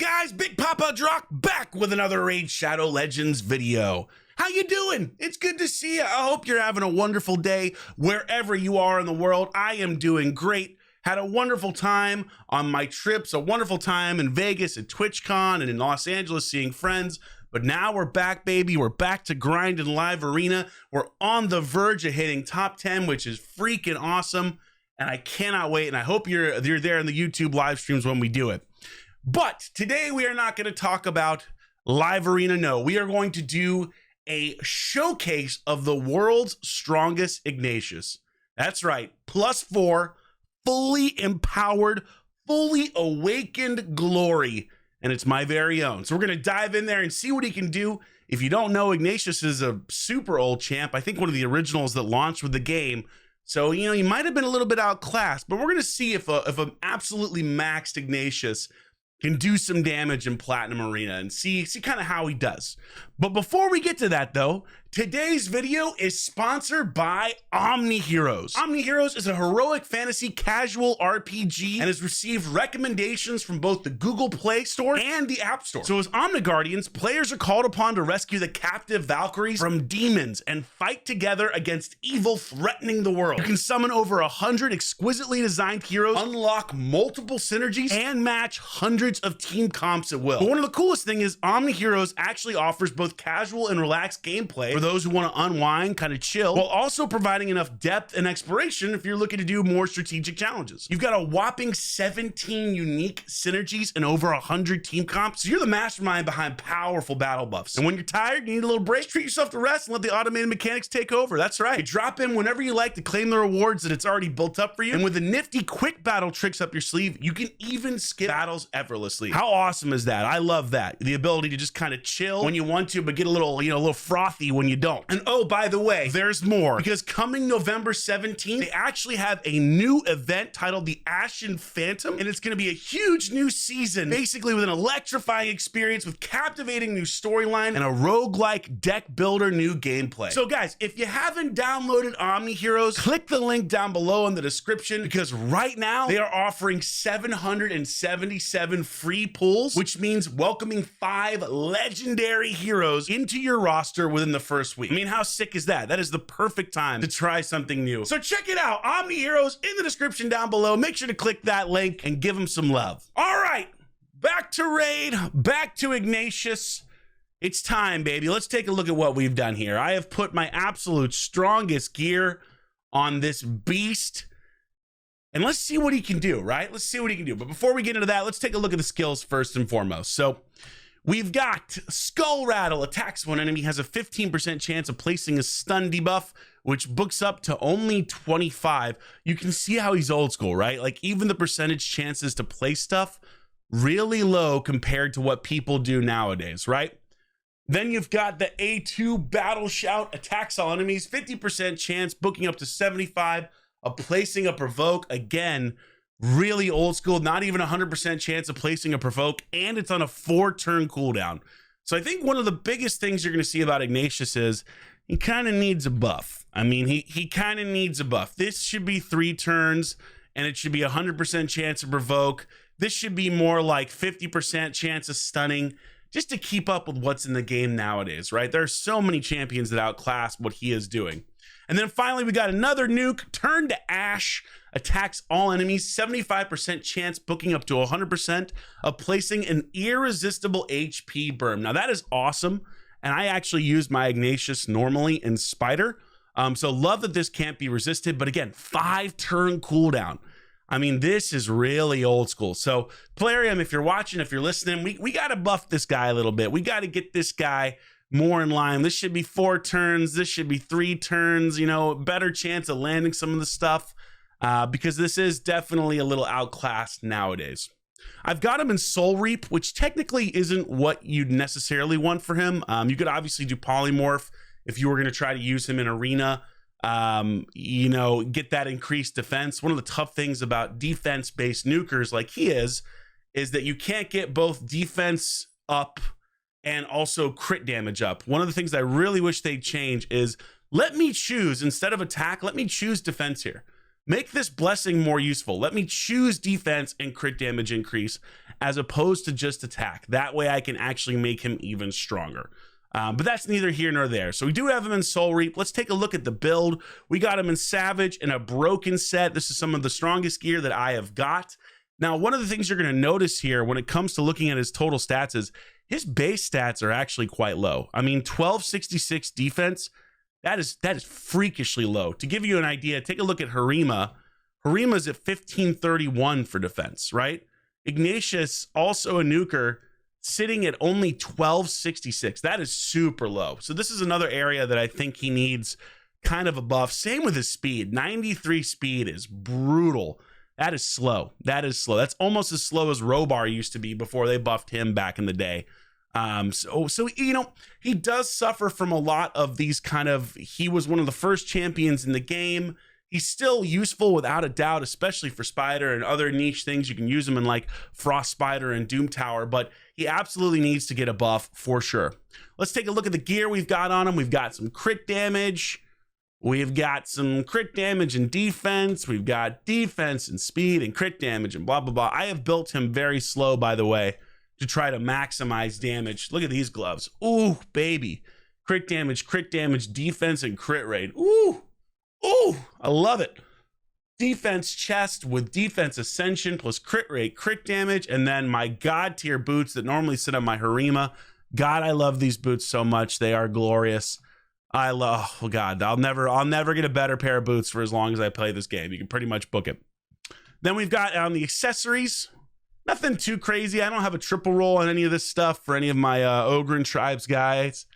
guys? Big Papa Drock back with another Raid Shadow Legends video. How you doing? It's good to see you. I hope you're having a wonderful day wherever you are in the world. I am doing great. Had a wonderful time on my trips, a wonderful time in Vegas at TwitchCon and in Los Angeles seeing friends. But now we're back, baby. We're back to grind in live arena. We're on the verge of hitting top 10, which is freaking awesome. And I cannot wait. And I hope you're there in the YouTube live streams when we do it. But today we are not going to talk about live arena. No, we are going to do a showcase of the world's strongest Ignatius. That's right. +4, fully empowered, fully awakened glory. And it's my very own. So we're going to dive in there and see what he can do. If you don't know, Ignatius is a super old champ. I think one of the originals that launched with the game. So, you know, he might have been a little bit outclassed, but we're going to see if an absolutely maxed Ignatius can do some damage in Platinum Arena and see kind of how he does. But before we get to that though, today's video is sponsored by Omni Heroes. Omni Heroes is a heroic fantasy casual RPG and has received recommendations from both the Google Play Store and the App Store. So as Omni Guardians, players are called upon to rescue the captive Valkyries from demons and fight together against evil threatening the world. You can summon over 100 exquisitely designed heroes, unlock multiple synergies, and match hundreds of team comps at will. But one of the coolest things is Omni Heroes actually offers both casual and relaxed gameplay for those who want to unwind, kind of chill, while also providing enough depth and exploration if you're looking to do more strategic challenges. You've got a whopping 17 unique synergies and over 100 team comps, so you're the mastermind behind powerful battle buffs. And when you're tired, you need a little break, treat yourself to rest and let the automated mechanics take over. That's right. You drop in whenever you like to claim the rewards that it's already built up for you. And with the nifty quick battle tricks up your sleeve, you can even skip battles effortlessly. How awesome is that? I love that. The ability to just kind of chill when you want to, but get a little, a little frothy when you don't. And oh, by the way, there's more, because coming November 17th, they actually have a new event titled the Ashen Phantom, and it's going to be a huge new season, basically with an electrifying experience with captivating new storyline and a roguelike deck builder new gameplay. So guys, if you haven't downloaded Omni Heroes, click the link down below in the description, because right now they are offering 777 free pulls, which means welcoming 5 legendary heroes into your roster within the first week. I mean, how sick is that? That is the perfect time to try something new. So check it out. Omni Heroes in the description down below. Make sure to click that link and give them some love. All right, back to Raid, back to Ignatius. It's time, baby. Let's take a look at what we've done here. I have put my absolute strongest gear on this beast. And let's see what he can do, right? Let's see what he can do. But before we get into that, let's take a look at the skills first and foremost. So we've got Skull Rattle. Attacks one enemy, has a 15% chance of placing a stun debuff, which books up to only 25. You can see how he's old school, right? Like even the percentage chances to place stuff, really low compared to what people do nowadays, right? Then you've got the A2 Battle Shout. Attacks all enemies, 50% chance, booking up to 75. Of placing a provoke, again, really old school, not even 100% chance of placing a provoke, and it's on a 4-turn cooldown. So I think one of the biggest things you're going to see about Ignatius is he kind of needs a buff. I mean, he kind of needs a buff. This should be 3 turns, and it should be 100% chance of provoke. This should be more like 50% chance of stunning, just to keep up with what's in the game nowadays, right? There are so many champions that outclass what he is doing. And then finally, we got another nuke, Turn to Ash, attacks all enemies, 75% chance, booking up to 100% of placing an irresistible HP burn. Now that is awesome. And I actually use my Ignatius normally in Spider. So love that this can't be resisted, but again, 5-turn cooldown. I mean, this is really old school. So Plarium, if you're watching, if you're listening, we got to buff this guy a little bit. We got to get this guy more in line. This should be 4 turns. This should be 3 turns, better chance of landing some of the stuff because this is definitely a little outclassed nowadays. I've got him in Soul Reap, which technically isn't what you'd necessarily want for him. You could obviously do Polymorph if you were going to try to use him in Arena, get that increased defense. One of the tough things about defense-based nukers like he is that you can't get both defense up and also crit damage up. One of the things I really wish they'd change is let me choose, instead of attack, let me choose defense here. Make this blessing more useful. Let me choose defense and crit damage increase as opposed to just attack. That way I can actually make him even stronger. But that's neither here nor there. So we do have him in Soul Reap. Let's take a look at the build. We got him in Savage in a broken set. This is some of the strongest gear that I have got. Now, one of the things you're going to notice here when it comes to looking at his total stats is his base stats are actually quite low. I mean, 1266 defense, that is freakishly low. To give you an idea, take a look at Harima. Harima's at 1531 for defense, right? Ignatius, also a nuker, sitting at only 1266. That is super low. So this is another area that I think he needs kind of a buff. Same with his speed. 93 speed is brutal. That is slow. That is slow. That's almost as slow as Robar used to be before they buffed him back in the day. So you know, he does suffer from a lot of these kind of, he was one of the first champions in the game. He's still useful without a doubt, especially for Spider and other niche things. You can use him in like Frost Spider and Doom Tower, but he absolutely needs to get a buff for sure. Let's take a look at the gear we've got on him. We've got some crit damage. We've got some crit damage and defense. We've got defense and speed and crit damage and blah, blah, blah. I have built him very slow, by the way, to try to maximize damage. Look at these gloves. Ooh, baby. Crit damage, defense, and crit rate. Ooh. Ooh, I love it. Defense chest with defense ascension plus crit rate, crit damage, and then my god tier boots that normally sit on my Harima. God, I love these boots so much. They are glorious. I love, oh God, I'll never get a better pair of boots for as long as I play this game. You can pretty much book it. Then we've got on the accessories, nothing too crazy. I don't have a triple roll on any of this stuff for any of my Ogren Tribes guys.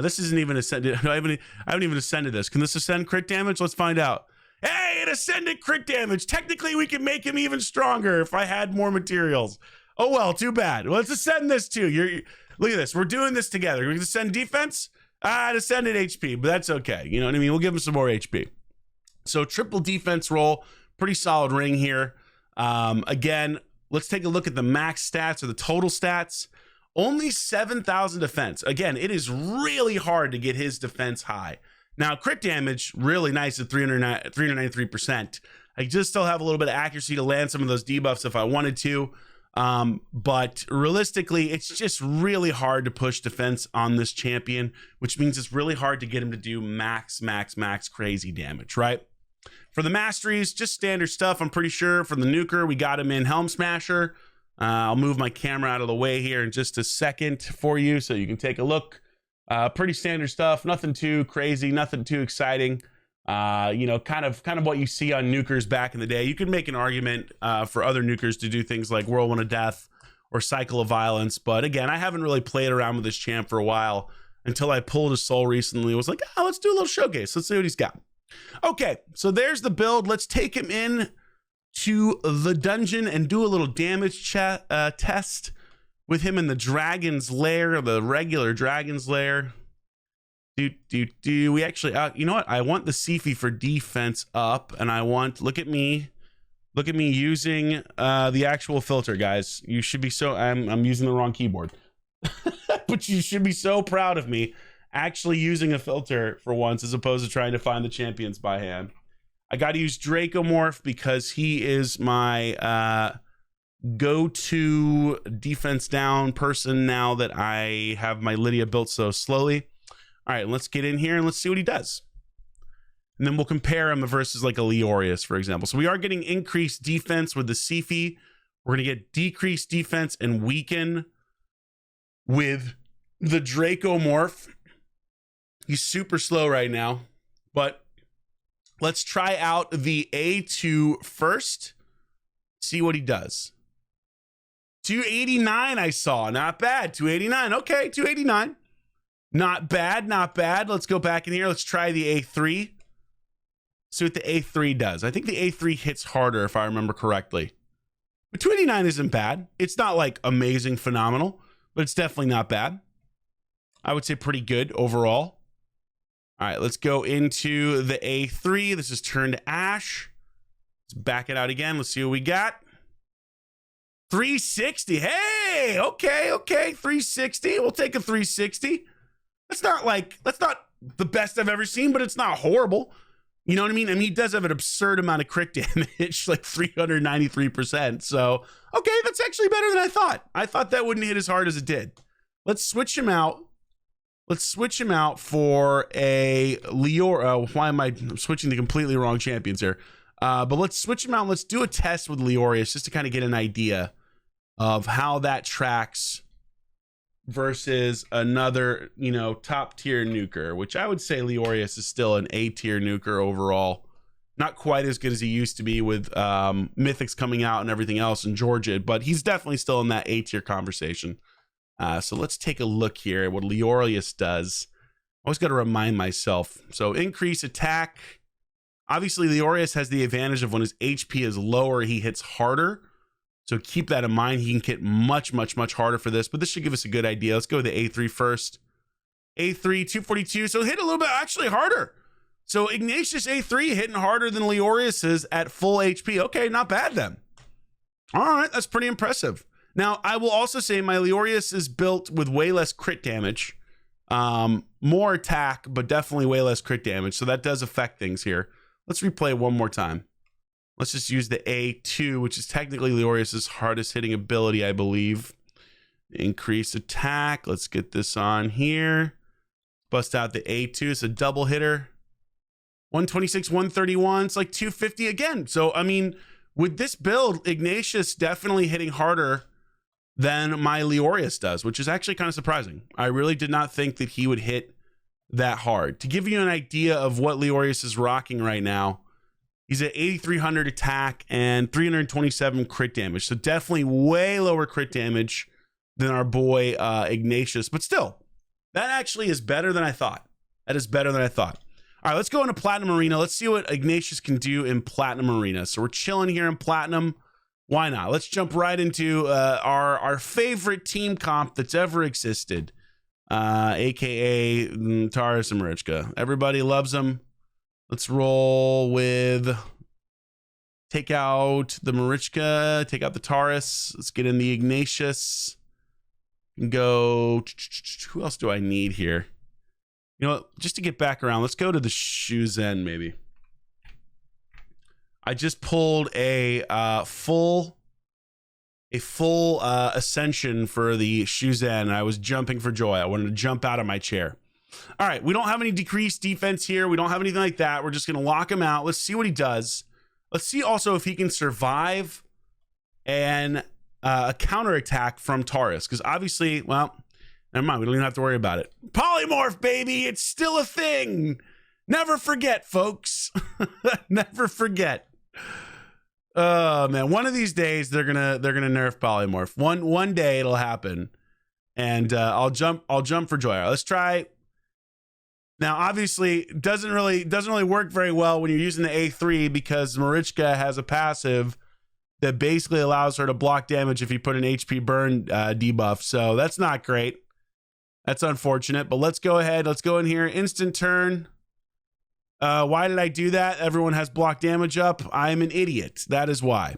This isn't even ascended. I haven't even ascended this. Can this ascend crit damage? Let's find out. Hey, it ascended crit damage. Technically, we could make him even stronger if I had more materials. Oh, well, too bad. Well, let's ascend this too. Look at this. We're doing this together. We can ascend defense. It ascended HP, but that's okay. You know what I mean? We'll give him some more HP. So triple defense roll. Pretty solid ring here. Again, let's take a look at the max stats or the total stats. Only 7,000 defense. Again, it is really hard to get his defense high. Now, crit damage, really nice at 393%. I just still have a little bit of accuracy to land some of those debuffs if I wanted to. But realistically, it's just really hard to push defense on this champion, which means it's really hard to get him to do max crazy damage, right? For the masteries, just standard stuff, I'm pretty sure. For the nuker, we got him in Helm Smasher. I'll move my camera out of the way here in just a second for you so you can take a look. Pretty standard stuff, nothing too crazy, nothing too exciting. You know, kind of what you see on nukers back in the day. You could make an argument for other nukers to do things like Whirlwind of Death or Cycle of Violence. But again, I haven't really played around with this champ for a while until I pulled his soul recently. I was like, oh, let's do a little showcase. Let's see what he's got. Okay, so there's the build. Let's take him in to the dungeon and do a little damage test with him in the Dragon's Lair, the regular Dragon's Lair. We actually, you know what? I want the Sifi for defense up, and I want, look at me using the actual filter, guys. You should be so, I'm using the wrong keyboard, but you should be so proud of me actually using a filter for once as opposed to trying to find the champions by hand. I got to use Dracomorph because he is my go-to defense down person now that I have my Lydia built so slowly. All right, let's get in here and let's see what he does. And then we'll compare him versus like a Leorius, for example. So we are getting increased defense with the Sifi. We're going to get decreased defense and weaken with the Dracomorph. He's super slow right now, but let's try out the A2 first. See what he does. 289 I saw. Not bad. 289. Okay, 289. Not bad, not bad. Let's go back in here. Let's try the A3. See what the A3 does. I think the A3 hits harder if I remember correctly. But 289 isn't bad. It's not like amazing, phenomenal, but it's definitely not bad. I would say pretty good overall. All right, let's go into the A3. This is turn to Ash. Let's back it out again. Let's see what we got. 360. Hey, okay. 360. We'll take a 360. That's not the best I've ever seen, but it's not horrible. You know what I mean? I mean, he does have an absurd amount of crit damage, like 393%. So, okay, that's actually better than I thought. I thought that wouldn't hit as hard as it did. Let's switch him out. Let's switch him out for a Leor. Why am I switching the completely wrong champions here? But let's switch him out. Let's do a test with Leorius just to kind of get an idea of how that tracks versus another, you know, top tier nuker, which I would say Leorius is still an A tier nuker overall. Not quite as good as he used to be with Mythics coming out and everything else in Georgia, but he's definitely still in that A tier conversation. So let's take a look here at what Leorius does. I always got to remind myself. So increase attack. Obviously, Leorius has the advantage of when his HP is lower, he hits harder. So keep that in mind. He can hit much, much, much harder for this, but this should give us a good idea. Let's go with the A3 first. A3, 242. So hit a little bit actually harder. So Ignatius A3 hitting harder than Leorius is at full HP. Okay, not bad then. All right, that's pretty impressive. Now, I will also say my Leorius is built with way less crit damage. More attack, but definitely way less crit damage. So that does affect things here. Let's replay one more time. Let's just use the A2, which is technically Leorius's hardest hitting ability, I believe. Increase attack. Let's get this on here. Bust out the A2. It's a double hitter. 126, 131. It's like 250 again. So, I mean, with this build, Ignatius definitely hitting harder than my Leorius does, which is actually kind of surprising. I really did not think that he would hit that hard. To give you an idea of what Leorius is rocking right now, he's at 8,300 attack and 327 crit damage. So definitely way lower crit damage than our boy Ignatius. But still, that actually is better than I thought. That is better than I thought. All right, let's go into Platinum Arena. Let's see what Ignatius can do in Platinum Arena. So we're chilling here in Platinum. Why not? Let's jump right into our favorite team comp that's ever existed. AKA Taurus and Marichka. Everybody loves them. Let's roll with, take out the Marichka, take out the Taurus. Let's get in the Ignatius. And go, who else do I need here? You know what, just to get back around, let's go to the Shuzen maybe. I just pulled a full ascension for the Shuzen, and I was jumping for joy. I wanted to jump out of my chair. All right, we don't have any decreased defense here. We don't have anything like that. We're just going to lock him out. Let's see what he does. Let's see also if he can survive a counterattack from Taurus, because obviously, well, never mind. We don't even have to worry about it. Polymorph, baby. It's still a thing. Never forget, folks. Never forget. Oh, man. One of these days, they're gonna nerf Polymorph. One day it'll happen, and I'll jump for joy. All right, let's try. Now, obviously, it doesn't really work very well when you're using the A3 because Marichka has a passive that basically allows her to block damage if you put an HP burn debuff. So that's not great. That's unfortunate. But let's go ahead. Let's go in here. Instant turn. Why did I do that? Everyone has block damage up. I'm an idiot. That is why.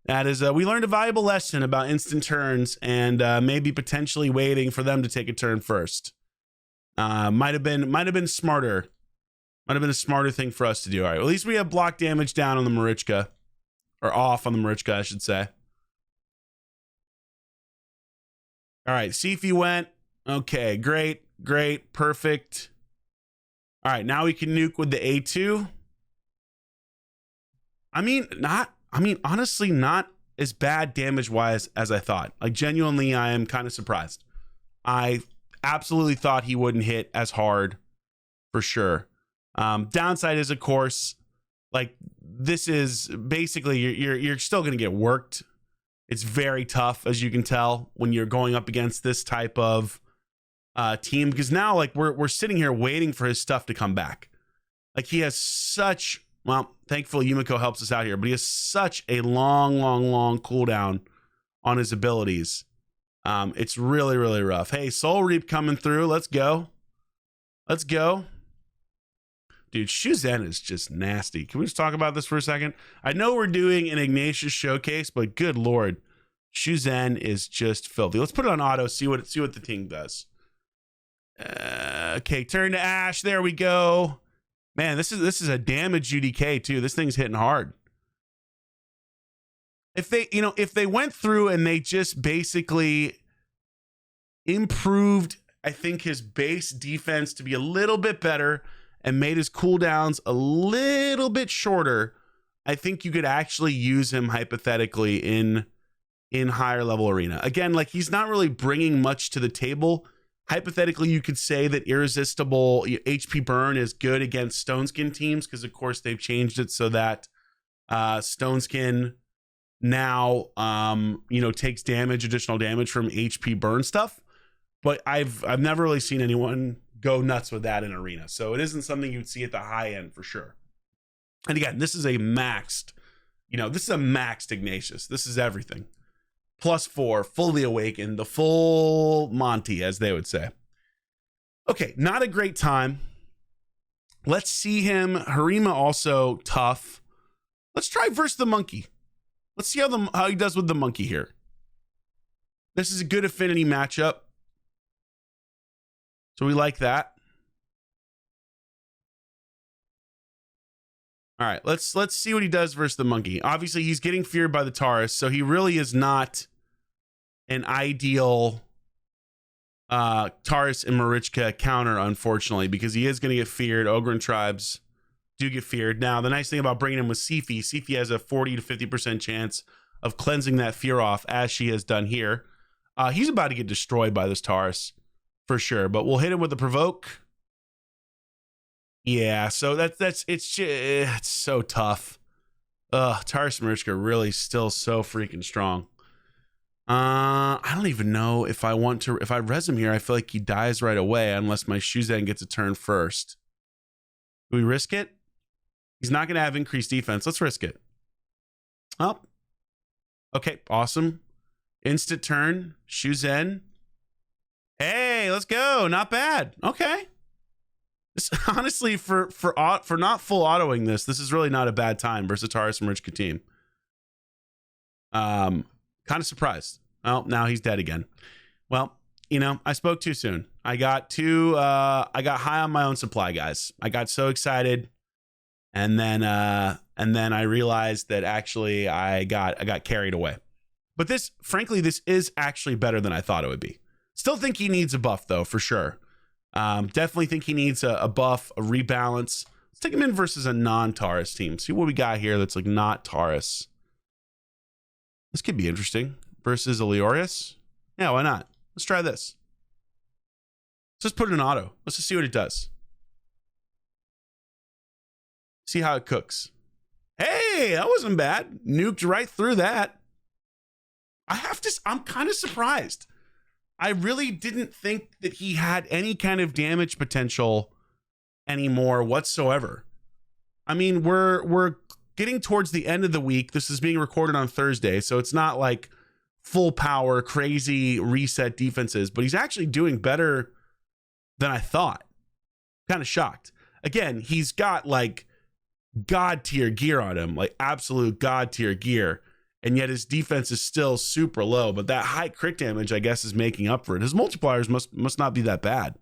That is, we learned a valuable lesson about instant turns and maybe potentially waiting for them to take a turn first. Might have been smarter. Might have been a smarter thing for us to do. All right, at least we have block damage down on the Marichka, or off on the Marichka, I should say. All right, see if he went. Okay, great, perfect. All right, now we can nuke with the A2. Honestly, not as bad damage-wise as I thought. Like, genuinely, I am kind of surprised. I absolutely thought he wouldn't hit as hard, for sure. Downside is, of course, like, this is basically, you're still going to get worked. It's very tough, as you can tell, when you're going up against this type of team, because now, like, we're sitting here waiting for his stuff to come back. Like, he has such, well, thankfully Yumiko helps us out here, but he has such a long cooldown on his abilities. It's really rough. Hey, Soul Reap coming through. Let's go. Dude, Shuzen is just nasty. Can we just talk about this for a second? I know we're doing an Ignatius showcase, but good lord, Shuzen is just filthy. Let's put it on auto, see what the team does. Okay, turn to Ash. There we go. Man, this is a damage UDK too. This thing's hitting hard. If they went through and they just basically improved, I think, his base defense to be a little bit better and made his cooldowns a little bit shorter, I think you could actually use him hypothetically in higher level arena. Again, like, he's not really bringing much to the table. Hypothetically, you could say that irresistible HP burn is good against Stoneskin teams because, of course, they've changed it so that Stoneskin now takes additional damage from HP burn stuff. But I've never really seen anyone go nuts with that in arena, so it isn't something you'd see at the high end for sure. And again, this is a maxed Ignatius. This is everything. +4, fully awakened, the full Monty, as they would say. Okay, not a great time. Let's see him. Harima also tough. Let's try versus the monkey. Let's see how he does with the monkey here. This is a good affinity matchup, so we like that. All right, let's see what he does versus the monkey. Obviously, he's getting feared by the Taurus, so he really is not an ideal Taurus and Marichka counter, unfortunately, because he is going to get feared. Ogryn tribes do get feared. Now, the nice thing about bringing him with Sifi has a 40 to 50% chance of cleansing that fear off, as she has done here. He's about to get destroyed by this Taurus for sure, but we'll hit him with the provoke. Yeah, so it's so tough. Taurus Marichka really still so freaking strong. I don't even know if I res him here. I feel like he dies right away unless my Shuzen gets a turn first. Do we risk it? He's not going to have increased defense. Let's risk it. Oh, okay, awesome. Instant turn, Shuzen. Hey, let's go. Not bad. Okay. This, honestly, for not full autoing this is really not a bad time versus Taurus and Marichka team. Kind of surprised. Oh, now he's dead again. Well, I spoke too soon. I got high on my own supply, guys. I got so excited, and then I realized that actually I got carried away. But this is actually better than I thought it would be. Still think he needs a buff though, for sure. Definitely think he needs a buff, a rebalance. Let's take him in versus a non-Taurus team. See what we got here that's like not Taurus. This could be interesting. Versus Aleorius. Yeah, why not? Let's try this. Let's just put it in auto. Let's just see what it does. See how it cooks. Hey, that wasn't bad. Nuked right through that. I'm kind of surprised. I really didn't think that he had any kind of damage potential anymore whatsoever. I mean, we're getting towards the end of the week. This is being recorded on Thursday, so it's not like full power, crazy reset defenses, but he's actually doing better than I thought. Kind of shocked. Again, he's got like god tier gear on him, like absolute god tier gear, and yet his defense is still super low, but that high crit damage, I guess, is making up for it. His multipliers must not be that bad.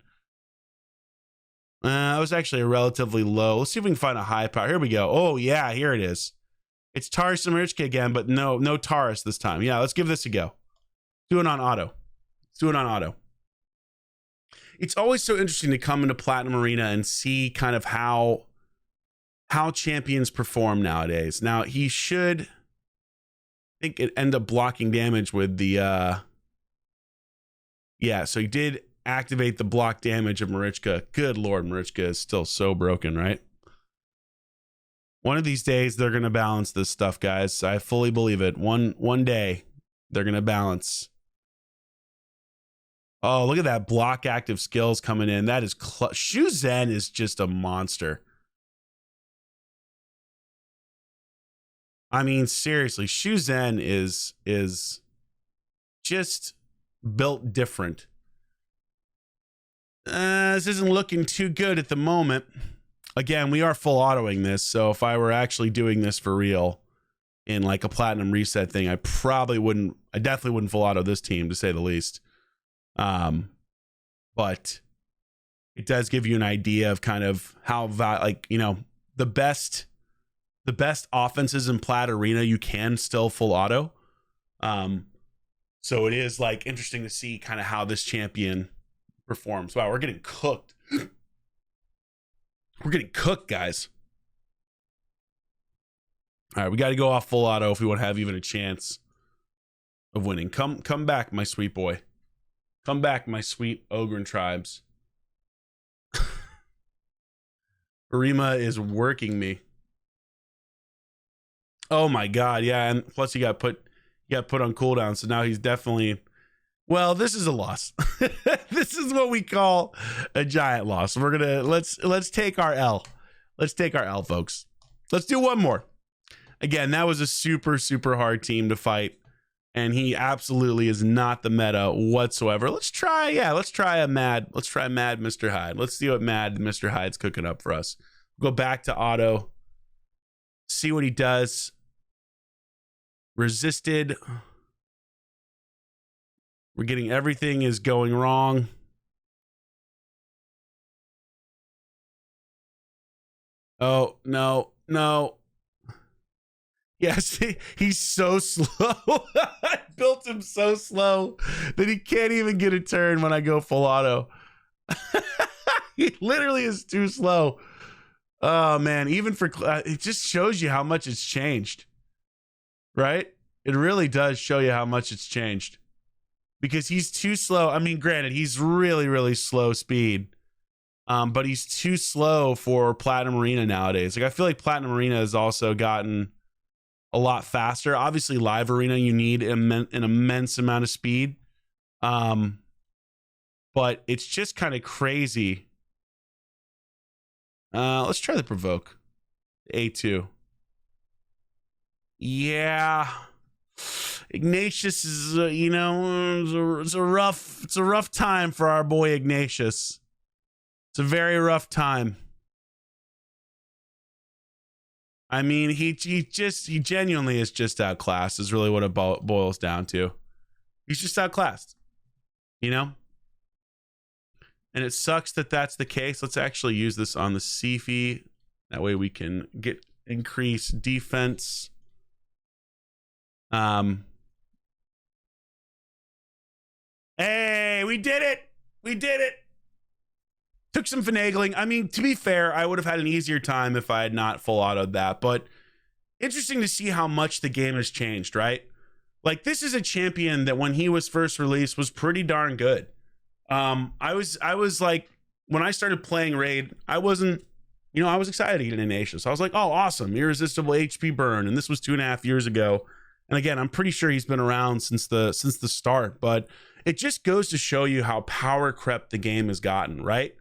That was actually a relatively low. Let's see if we can find a high power. Here we go. Oh yeah, here it is. It's Taurus and Marichka again, but no Taurus this time. Yeah, let's give this a go. Do it on auto. Let's do it on auto. It's always so interesting to come into Platinum Arena and see kind of how champions perform nowadays. Now, he should, I think, it end up blocking damage with the yeah, so he did activate the block damage of Marichka. Good Lord, Marichka is still so broken, right? One of these days, they're going to balance this stuff, guys. I fully believe it. One day, they're going to balance. Oh, look at that block active skills coming in. That is Shuzen is just a monster. I mean, seriously, Shuzen is just built different. This isn't looking too good at the moment. Again, we are full autoing this, so if I were actually doing this for real in like a platinum reset thing, I definitely wouldn't full auto this team, to say the least. But it does give you an idea of kind of how, like, you know, the best offenses in Plat Arena, you can still full auto. So it is like interesting to see kind of how this champion performs. Wow, we're getting cooked. We're getting cooked, guys. All right, we got to go off full auto if we want to have even a chance of winning. Come back, my sweet boy. Come back, my sweet Ogre tribes. Arima is working me. Oh my god, yeah, and plus he got put on cooldown, so now he's definitely, well, this is a loss. This is what we call a giant loss. We're gonna let's take our L. Let's take our L, folks. Let's do one more. Again, that was a super hard team to fight, and he absolutely is not the meta whatsoever. Let's try Mad Mr. Hyde. Let's see what Mad Mr. Hyde's cooking up for us. Go back to auto, see what he does. Resisted. We're getting everything is going wrong. Oh, no. Yes, he's so slow. I built him so slow that he can't even get a turn when I go full auto. He literally is too slow. Oh, man. Even for... it just shows you how much it's changed. Right? It really does show you how much it's changed. Because he's too slow. I mean, granted, he's really slow speed. But he's too slow for Platinum Arena nowadays. Like, I feel like Platinum Arena has also gotten a lot faster. Obviously, Live Arena, you need an immense amount of speed. But it's just kind of crazy. Let's try the Provoke. A2. Yeah. Ignatius is, you know, it's a rough time for our boy Ignatius. It's a very rough time. I mean, he genuinely is just outclassed, is really what it boils down to. He's just outclassed, you know? And it sucks that that's the case. Let's actually use this on the Sifi. That way we can get increased defense. Hey, we did it. We did it. Took some finagling. I mean, to be fair, I would have had an easier time if I had not full autoed that, but interesting to see how much the game has changed, right? Like, this is a champion that when he was first released was pretty darn good. I was like, when I started playing Raid, I wasn't, you know, I was excited to get an Ignatius. I was like, oh, awesome, irresistible HP burn, and this was 2.5 years ago. And again, I'm pretty sure he's been around since the start, but it just goes to show you how power crept the game has gotten, right?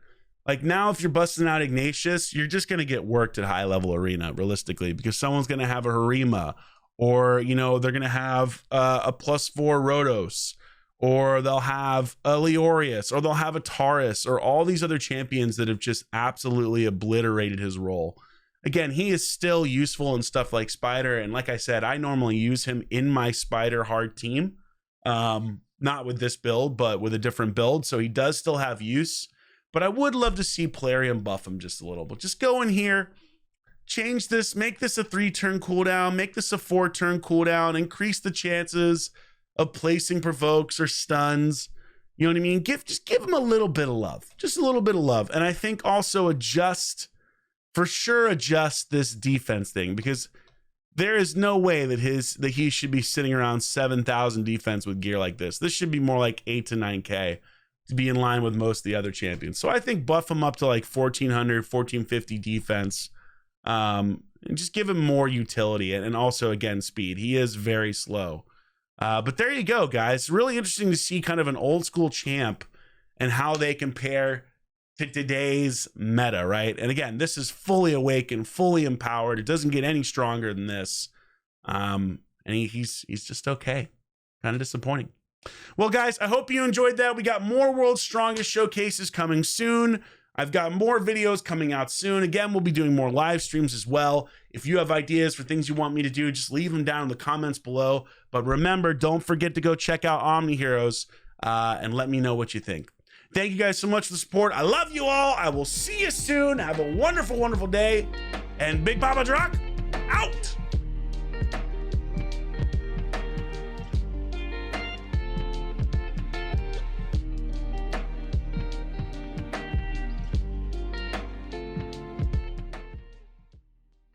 Like, now if you're busting out Ignatius, you're just going to get worked at high level arena, realistically, because someone's going to have a Harima, or, you know, they're going to have a +4 Rhodos, or they'll have a Leorius, or they'll have a Taurus, or all these other champions that have just absolutely obliterated his role. Again, he is still useful in stuff like Spider, and like I said, I normally use him in my Spider hard team. Not with this build, but with a different build, so he does still have use. But I would love to see Plarium buff him just a little. But just go in here, change this, make this a 3-turn cooldown, make this a 4-turn cooldown, increase the chances of placing provokes or stuns. You know what I mean? Just give him a little bit of love. Just a little bit of love. And I think also adjust this defense thing, because there is no way that he should be sitting around 7,000 defense with gear like this. This should be more like 8 to 9K. To be in line with most of the other champions. So I think buff him up to like 1,400, 1,450 defense. And just give him more utility and also, again, speed. He is very slow. But there you go, guys. Really interesting to see kind of an old school champ and how they compare to today's meta, right? And again, this is fully awakened, fully empowered. It doesn't get any stronger than this. And he's just okay. Kind of disappointing. Well, guys, I hope you enjoyed that. We got more World's Strongest showcases coming soon. I've got more videos coming out soon. Again, we'll be doing more live streams as well. If you have ideas for things you want me to do, just leave them down in the comments below. But remember, don't forget to go check out Omni Heroes and let me know what you think. Thank you guys so much for the support. I love you all. I will see you soon. Have a wonderful, wonderful day. And Big Papa Drock, out.